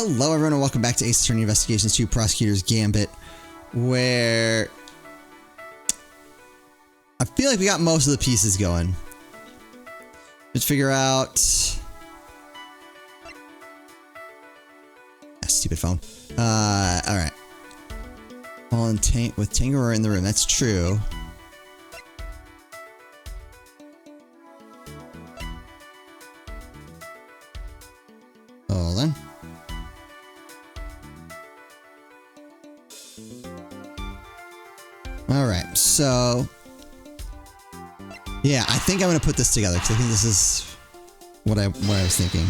Hello everyone and welcome back to Ace Attorney Investigations 2 Prosecutor's Gambit, where I feel like we got most of the pieces going. Let's figure out... stupid phone. Alright. Well, with Tangerora in the room, that's true. Hold on. Alright, so... yeah, I think I'm going to put this together, because I think this is what I was thinking.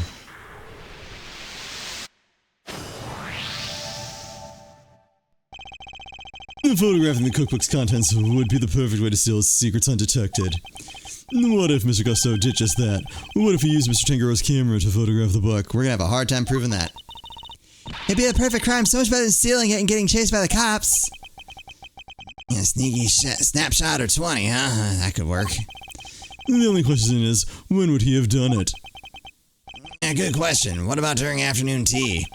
Photographing the cookbook's contents would be the perfect way to steal his secrets undetected. What if Mr. Gusto did just that? What if he used Mr. Tangerora's camera to photograph the book? We're going to have a hard time proving that. It'd be a perfect crime, so much better than stealing it and getting chased by the cops. Yeah, sneaky snapshot or 20, huh? That could work. The only question is, when would he have done it? Yeah, good question. What about during afternoon tea?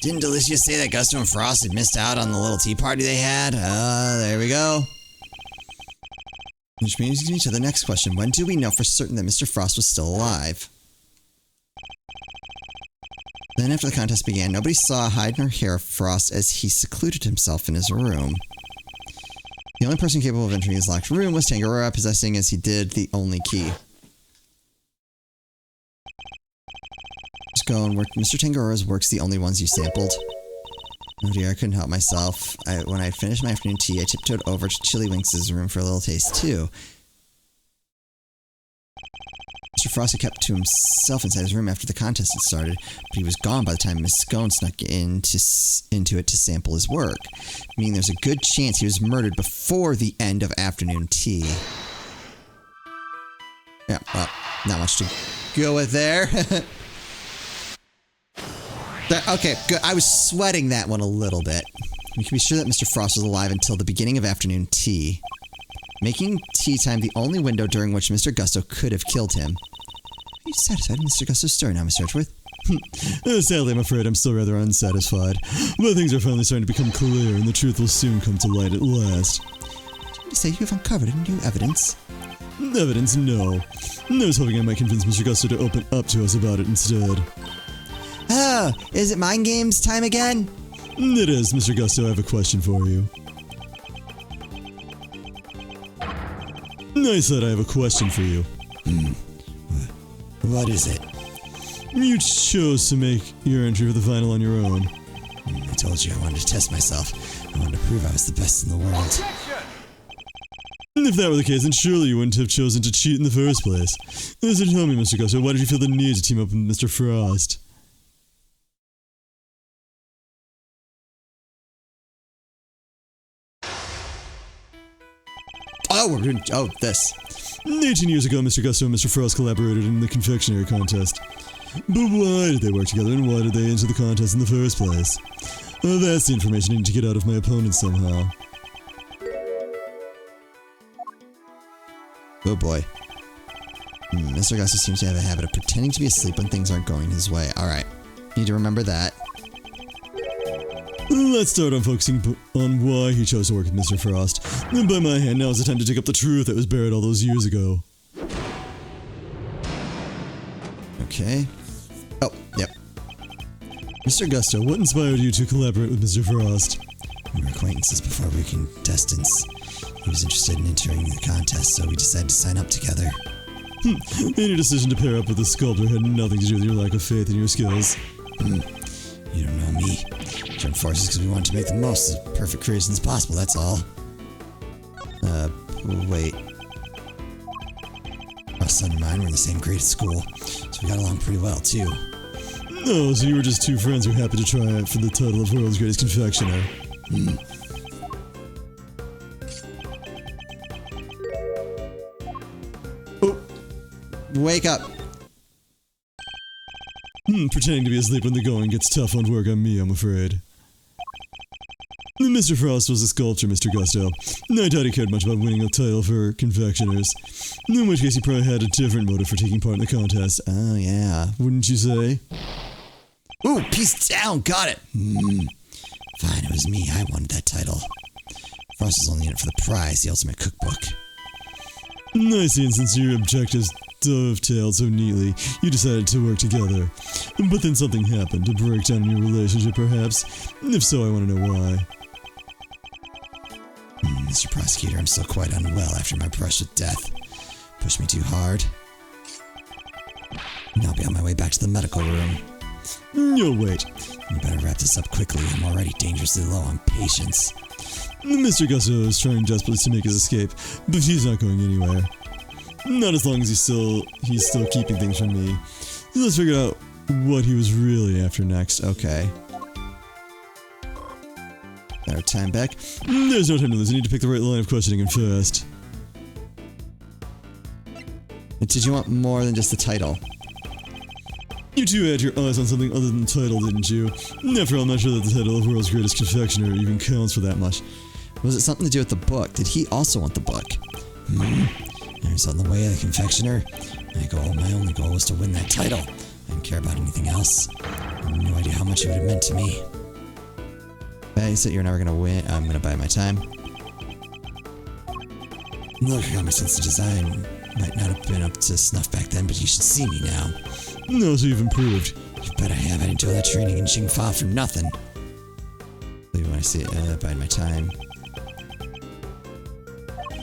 Didn't Delicious say that Gusto and Frost had missed out on the little tea party they had? There we go. Which brings me to the next question. When do we know for certain that Mr. Frost was still alive? Then after the contest began, nobody saw hide nor hair of Frost as he secluded himself in his room. The only person capable of entering his locked room was Tangerora, possessing as he did the only key. Just go and work. Mr. Tangerora's works the only ones you sampled. Oh dear, I couldn't help myself. When I had finished my afternoon tea, I tiptoed over to Chili Winks' room for a little taste too. Mr. Frost had kept to himself inside his room after the contest had started, but he was gone by the time Miss Scone snuck into it to sample his work, meaning there's a good chance he was murdered before the end of afternoon tea. Yeah, well, not much to go with there. Okay, good. I was sweating that one a little bit. We can be sure that Mr. Frost was alive until the beginning of afternoon tea, making tea time the only window during which Mr. Gusto could have killed him. Are you satisfied with Mr. Gusto's story now, Mr. Edgeworth? Sadly, I'm afraid I'm still rather unsatisfied. But things are finally starting to become clear, and the truth will soon come to light at last. Did you say you have uncovered new evidence? Evidence? No. I was hoping I might convince Mr. Gusto to open up to us about it instead. Oh, is it mind games time again? It is, Mr. Gusto. I have a question for you. I said I have a question for you. What is it? You chose to make your entry for the final on your own. I told you I wanted to test myself. I wanted to prove I was the best in the world. If that were the case, then surely you wouldn't have chosen to cheat in the first place. So tell me, Mr. Gusto, why did you feel the need to team up with Mr. Frost? Oh, we're doing... oh, this. 18 years ago, Mr. Gusto and Mr. Frost collaborated in the confectionery contest. But why did they work together, and why did they enter the contest in the first place? That's the information I need to get out of my opponent somehow. Oh boy. Mr. Gusto seems to have a habit of pretending to be asleep when things aren't going his way. Alright. Need to remember that. Let's start on focusing on why he chose to work with Mr. Frost. And by my hand, now is the time to dig up the truth that was buried all those years ago. Okay. Oh, yep. Mr. Gusto, what inspired you to collaborate with Mr. Frost? We were acquaintances before we were contestants. He was interested in entering the contest, so we decided to sign up together. Any decision to pair up with the sculptor had nothing to do with your lack of faith in your skills. You don't know me. Joined forces because we wanted to make the most of perfect creations possible, that's all. Wait. My son and mine were in the same grade at school, so we got along pretty well, too. Oh, so you were just two friends who were happy to try out for the title of World's Greatest Confectioner. Oh! Wake up! Pretending to be asleep when the going gets tough won't work on me, I'm afraid. Mr. Frost was a sculptor, Mr. Gusto. I doubt he cared much about winning a title for confectioners. In which case he probably had a different motive for taking part in the contest. Oh, yeah. Wouldn't you say? Ooh, peace down, got it. Fine, it was me. I wanted that title. Frost was only in it for the prize, the ultimate cookbook. I see, and since your objectives dovetailed so neatly, you decided to work together. But then something happened, a breakdown in your relationship perhaps? If so, I want to know why. Mr. Prosecutor, I'm still quite unwell after my brush with death. Pushed me too hard. I'll be on my way back to the medical room. No, wait. You better wrap this up quickly. I'm already dangerously low on patience. Mr. Gumshoe is trying desperately to make his escape, but he's not going anywhere. Not as long as he's still keeping things from me. So let's figure out what he was really after next. Okay. Our time back. There's no time to lose. I need to pick the right line of questioning him first. Did you want more than just the title? You two had your eyes on something other than the title, didn't you? After all, I'm not sure that the title of World's Greatest Confectioner even counts for that much. Was it something to do with the book? Did he also want the book? I was on the way of the confectioner. My only goal was to win that title. I didn't care about anything else. I had no idea how much it would have meant to me. You said you're never gonna win. I'm gonna buy my time. Look, I got my sense of design. Might not have been up to snuff back then, but you should see me now. No, so you've improved. You bet I have. I didn't do all that training in Xingfa for nothing. When I see it, bide my time. I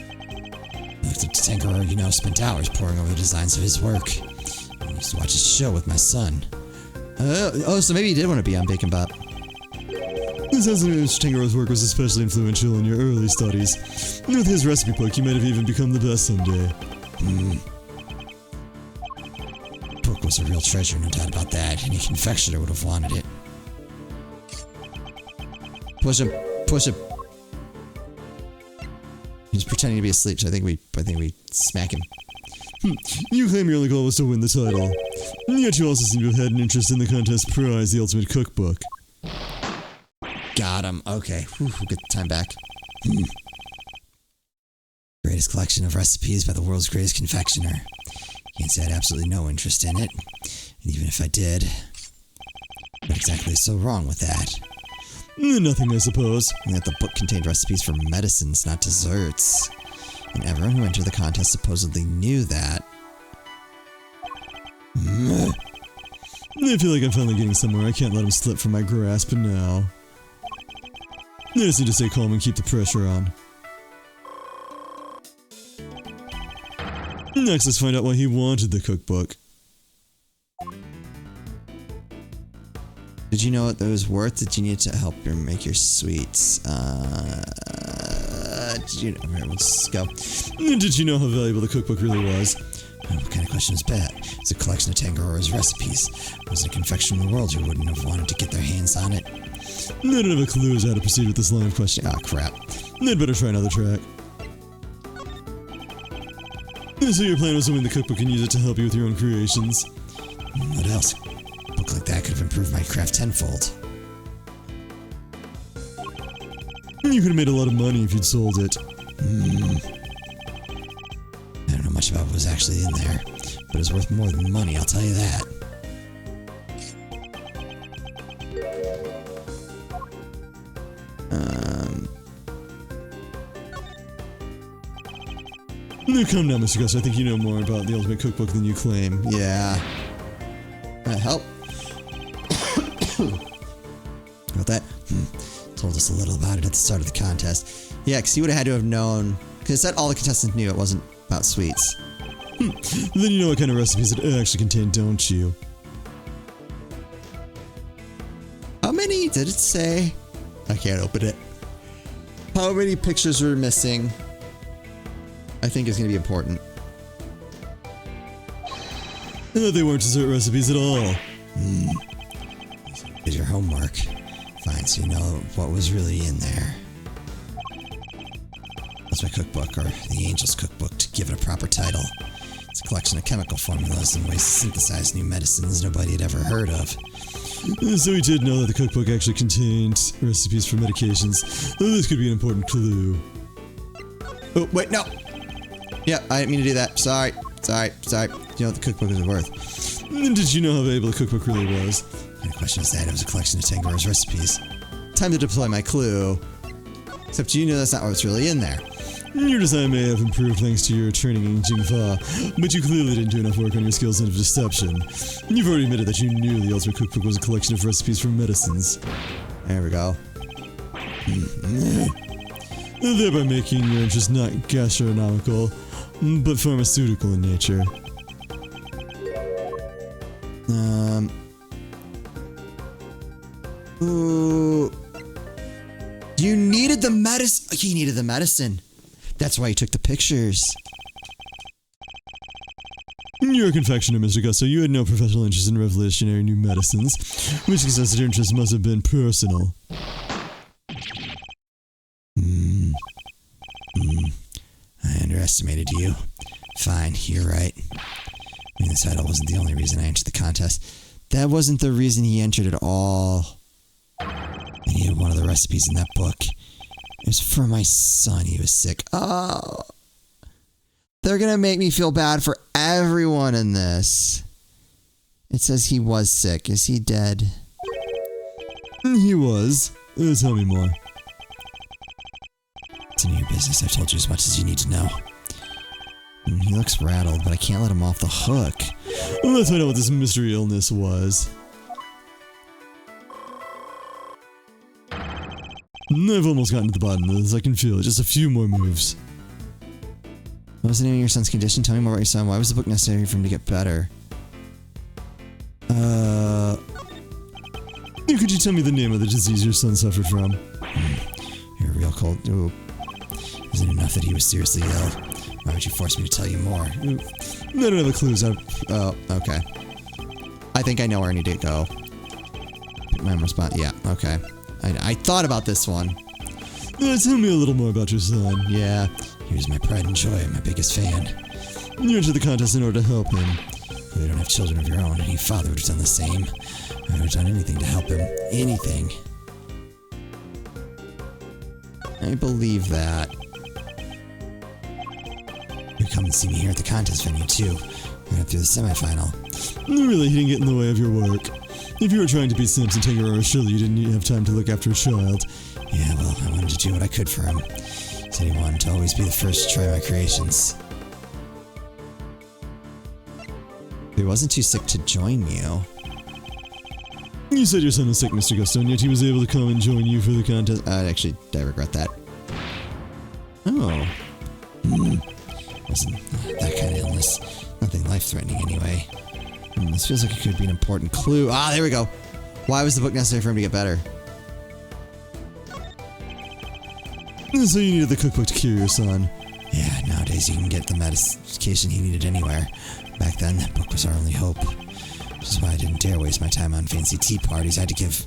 looked up to Tanjiro, spent hours poring over the designs of his work. I used to watch his show with my son. So maybe you did want to be on Bacon Bop. It sounds like Mr. Tanjiro's work was especially influential in your early studies. With his recipe book, you might have even become the best someday. Book was a real treasure, no doubt about that. Any confectioner would have wanted it. Push him. Push him. He's pretending to be asleep, so I think we smack him. You claim your only goal was to win the title. Yet you also seem to have had an interest in the contest prize, the ultimate cookbook. Got him. Okay. Whew, we'll get the time back. Greatest collection of recipes by the world's greatest confectioner. Can't say I had absolutely no interest in it. And even if I did, what exactly is so wrong with that? Nothing, I suppose. And that the book contained recipes for medicines, not desserts. And everyone who entered the contest supposedly knew that. I feel like I'm finally getting somewhere. I can't let him slip from my grasp now. I just need to stay calm and keep the pressure on. Next, let's find out why he wanted the cookbook. Did you know what that was worth? Did you need to help make your sweets? Did you know? Let's go. Did you know how valuable the cookbook really was? What kind of question is that? It's a collection of Tanjiro's recipes. Was it a confectioner in the world who wouldn't have wanted to get their hands on it? I don't have a clue as to how to proceed with this line of questioning. Ah, crap. I'd better try another track. So your plan was to win the cookbook and use it to help you with your own creations? What else? A book like that could have improved my craft tenfold. You could have made a lot of money if you'd sold it. I don't know much about what was actually in there, but it's worth more than money, I'll tell you that. No, come now, Mr. Gus. I think you know more about the ultimate cookbook than you claim. Yeah. Help. About that? Told us a little about it at the start of the contest. Yeah, because he would have had to have known, because it said all the contestants knew it wasn't about sweets. Then you know what kind of recipes it actually contained, don't you? How many did it say? I can't open it. How many pictures were missing? I think is going to be important. They weren't dessert recipes at all. Did your homework. Fine, so you know what was really in there. That's my cookbook, or the Angel's Cookbook, to give it a proper title. It's a collection of chemical formulas and ways to synthesize new medicines nobody had ever heard of. So we did know that the cookbook actually contained recipes for medications. This could be an important clue. Oh, wait, no! Yeah, I didn't mean to do that. Sorry. You know what the cookbook is worth. Did you know how valuable the cookbook really was? The question is that it was a collection of Tangora's recipes. Time to deploy my clue. Except you know that's not what's really in there. Your design may have improved thanks to your training in Jingfa, but you clearly didn't do enough work on your skills of deception. You've already admitted that you knew the Ultimate Cookbook was a collection of recipes for medicines. There we go. Thereby making your interest not gastronomical, but pharmaceutical in nature. Ooh. You needed the medicine. He needed the medicine. That's why he took the pictures. You're a confectioner, Mr. Gusto. You had no professional interest in revolutionary new medicines, which suggests that your interest must have been personal. I underestimated you. Fine, you're right. I mean, the title wasn't the only reason I entered the contest. That wasn't the reason he entered at all. I needed one of the recipes in that book. It was for my son. He was sick. Oh. They're gonna make me feel bad for everyone in this. It says he was sick. Is he dead? He was. Tell me more. It's none of your business. I've told you as much as you need to know. He looks rattled, but I can't let him off the hook. Let's find out what this mystery illness was. I've almost gotten to the bottom of this. I can feel it. Just a few more moves. What was the name of your son's condition? Tell me more about your son. Why was the book necessary for him to get better? Could you tell me the name of the disease your son suffered from? You're real cold. Ooh. Isn't it enough that he was seriously ill? Why would you force me to tell you more? I don't have a clue. Oh, okay. I think I know where I need to go. Pick my response. Yeah, okay. I thought about this one. Tell me a little more about your son. Yeah, he was my pride and joy, my biggest fan. You entered the contest in order to help him. You don't have children of your own. Any father would have done the same. I would have done anything to help him. Anything. I believe that. You come and see me here at the contest venue, too. We got through the semifinal. Really, he didn't get in the way of your work. If you were trying to beat Samson Tangerora, surely you didn't have time to look after a child. Yeah, well, I wanted to do what I could for him. Said he wanted to always be the first to try my creations. He wasn't too sick to join you. You said your son was sick, Mr. Gusto, and yet he was able to come and join you for the contest. Actually, I regret that. Oh. Wasn't that kind of illness. Nothing life-threatening anyway. This feels like it could be an important clue. Ah, there we go. Why was the book necessary for him to get better? So you needed the cookbook to cure your son. Yeah, nowadays you can get the medication he needed anywhere. Back then, that book was our only hope. Which is why I didn't dare waste my time on fancy tea parties. I had to give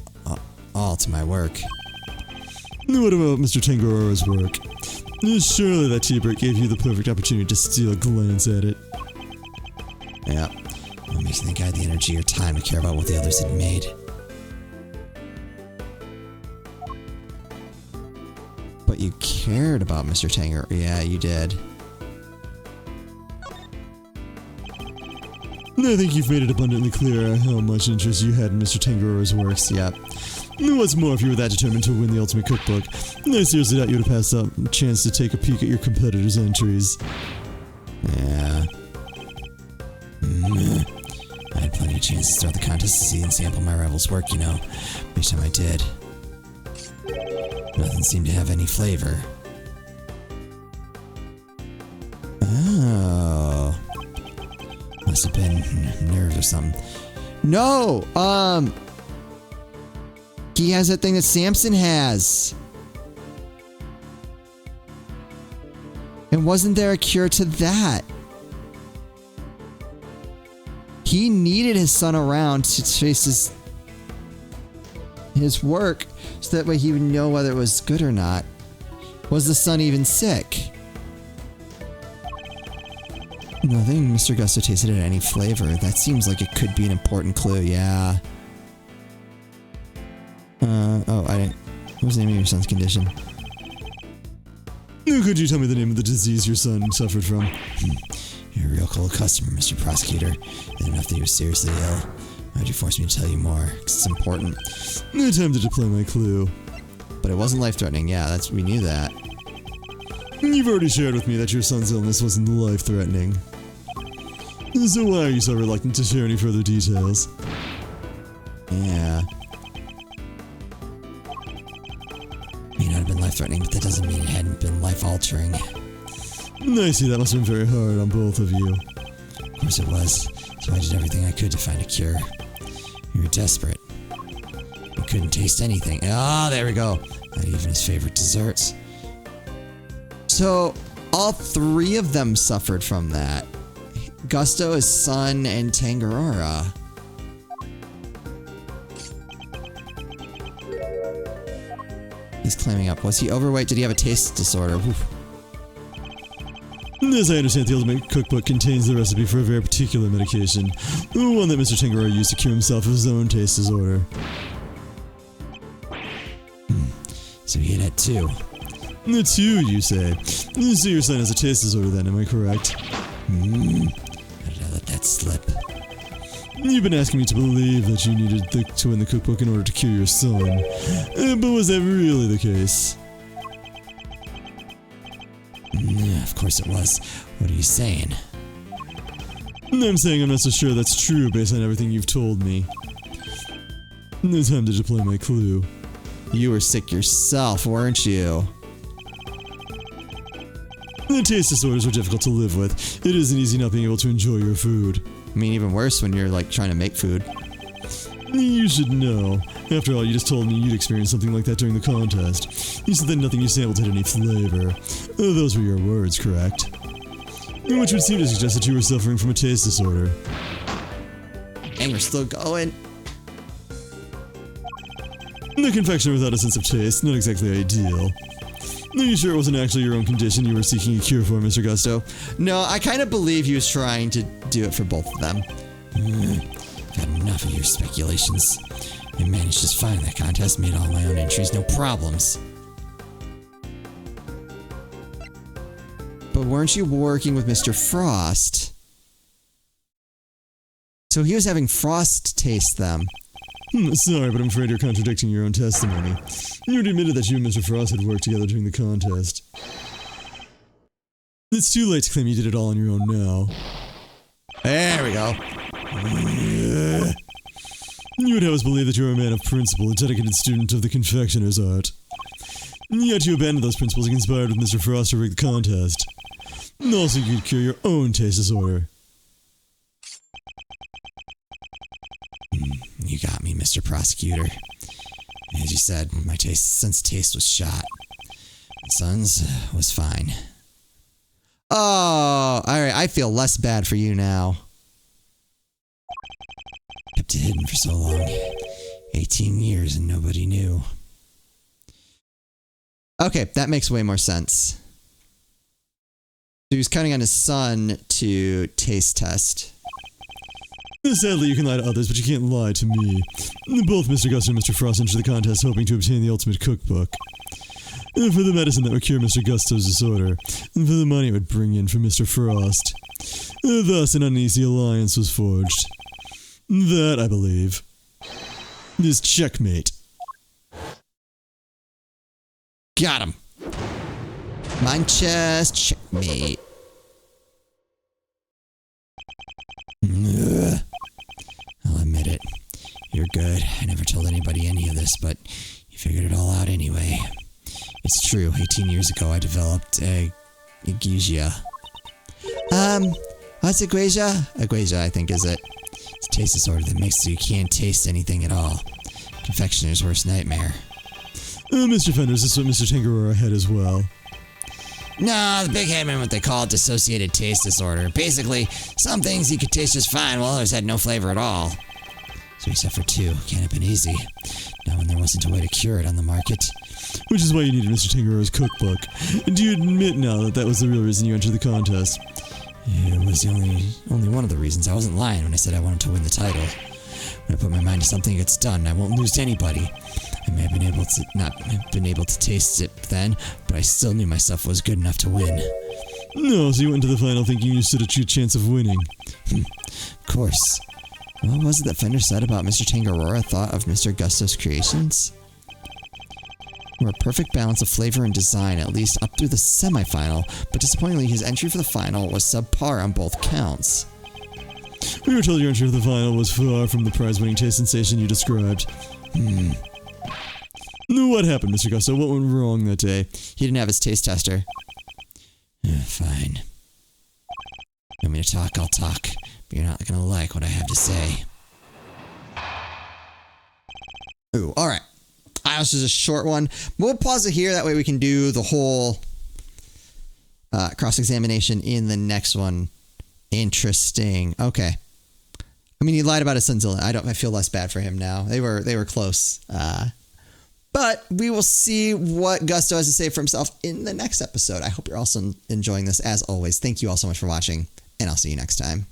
all to my work. What about Mr. Tangerora's work? Surely that tea break gave you the perfect opportunity to steal a glance at it. Yeah. What makes you think I had the energy or time to care about what the others had made? But you cared about Mr. Tanger. Yeah, you did. I think you've made it abundantly clear how much interest you had in Mr. Tangerora's works. Yep. What's more, if you were that determined to win the Ultimate Cookbook, I seriously doubt you would have passed up a chance to take a peek at your competitors' entries. Yeah. I had plenty of chances throughout the contest to see and sample my rival's work, you know. Each time I did, nothing seemed to have any flavor. Oh. Must have been nerves or something. No! He has that thing that Samson has. And wasn't there a cure to that? He needed his son around to chase his work so that way he would know whether it was good or not. Was the son even sick? Nothing Mr. Gusto tasted had any flavor. That seems like it could be an important clue, yeah. I didn't... What was the name of your son's condition? Could you tell me the name of the disease your son suffered from? You're a real cold customer, Mr. Prosecutor. Isn't enough that he was seriously ill. Why'd you force me to tell you more? 'Cause it's important. No time to deploy my clue. But it wasn't life-threatening. Yeah, we knew that. You've already shared with me that your son's illness wasn't life-threatening. So why are you so reluctant to share any further details? Yeah. May not have been life-threatening, but that doesn't mean it hadn't been life-altering. I see, that must have been very hard on both of you. Of course it was. So I did everything I could to find a cure. You were desperate. You couldn't taste anything. Ah, there we go. Not even his favorite desserts. So, all three of them suffered from that. Gusto, his son, and Tangarora. He's climbing up. Was he overweight? Did he have a taste disorder? Oof. As I understand, the Ultimate Cookbook contains the recipe for a very particular medication. One that Mr. Tangarora used to cure himself of his own taste disorder. So he had two. The two, you say? So your son has a taste disorder then, am I correct? How did I let that slip? You've been asking me to believe that you needed to win the cookbook in order to cure your son. But was that really the case? Of course it was. What are you saying? I'm saying I'm not so sure that's true based on everything you've told me. No time to deploy my clue. You were sick yourself, weren't you? The taste disorders are difficult to live with. It isn't easy not being able to enjoy your food. I mean, even worse when you're, like, trying to make food. You should know. After all, you just told me you'd experienced something like that during the contest. You said that nothing you sampled had any flavor. Those were your words, correct? Which would seem to suggest that you were suffering from a taste disorder. And we're still going. The confectioner without a sense of taste, not exactly ideal. Are you sure it wasn't actually your own condition you were seeking a cure for, Mr. Gusto? No, I kind of believe he was trying to do it for both of them. I've had enough of your speculations. I managed just fine that contest, made all my own entries, no problems. But weren't you working with Mr. Frost? So he was having Frost taste them. Sorry, but I'm afraid you're contradicting your own testimony. You already admitted that you and Mr. Frost had worked together during the contest. It's too late to claim you did it all on your own now. There we go. You would have us believe that you are a man of principle, a dedicated student of the confectioner's art. Yet you abandoned those principles and conspired with Mr. Frost to rig the contest. And also you could cure your own taste disorder. You got me, Mr. Prosecutor. As you said, my sense of taste was shot. My son's was fine. Oh, alright, I feel less bad for you now. Kept it hidden for so long. 18 years and nobody knew. Okay, that makes way more sense. So he was counting on his son to taste test. Sadly, you can lie to others, but you can't lie to me. Both Mr. Gusto and Mr. Frost entered the contest hoping to obtain the ultimate cookbook. For the medicine that would cure Mr. Gusto's disorder, and for the money it would bring in for Mr. Frost. Thus, an uneasy alliance was forged. That, I believe, is checkmate. Got him. Mine chest, checkmate. I'll admit it. You're good. I never told anybody any of this, but you figured it all out anyway. It's true. 18 years ago, I developed agwesia. What's agwesia? Agwesia, I think, is it? It's a taste disorder that makes so you can't taste anything at all. Confectioner's worst nightmare. Mr. Fenders, this is what Mr. Tangarora had as well. No, the big head meant what they call dissociated taste disorder. Basically, some things he could taste just fine while others had no flavor at all. So he suffered too. Can't have been easy. Not when there wasn't a way to cure it on the market. Which is why you needed Mr. Tangarora's cookbook. Do you admit now that that was the real reason you entered the contest? It was the only one of the reasons. I wasn't lying when I said I wanted to win the title. When I put my mind to something, it's done. I won't lose to anybody. I may have been able to not have been able to taste it then, but I still knew myself was good enough to win. No, so you went into the final thinking you stood a true chance of winning. Of course. What was it that Fender said about Mr. Tangaroa thought of Mr. Gusto's creations? Were a perfect balance of flavor and design, at least up through the semifinal, but disappointingly his entry for the final was subpar on both counts. We were told your entry for the final was far from the prize-winning taste sensation you described. What happened, Mr. Gusto? What went wrong that day? He didn't have his taste tester. Fine. You want me to talk? I'll talk. But you're not gonna like what I have to say. Ooh, alright. This is a short one. We'll pause it here. That way we can do the whole cross-examination in the next one. Interesting. Okay. I mean, he lied about his son's illness. I feel less bad for him now. They were close. But we will see what Gusto has to say for himself in the next episode. I hope you're also enjoying this. As always, thank you all so much for watching, and I'll see you next time.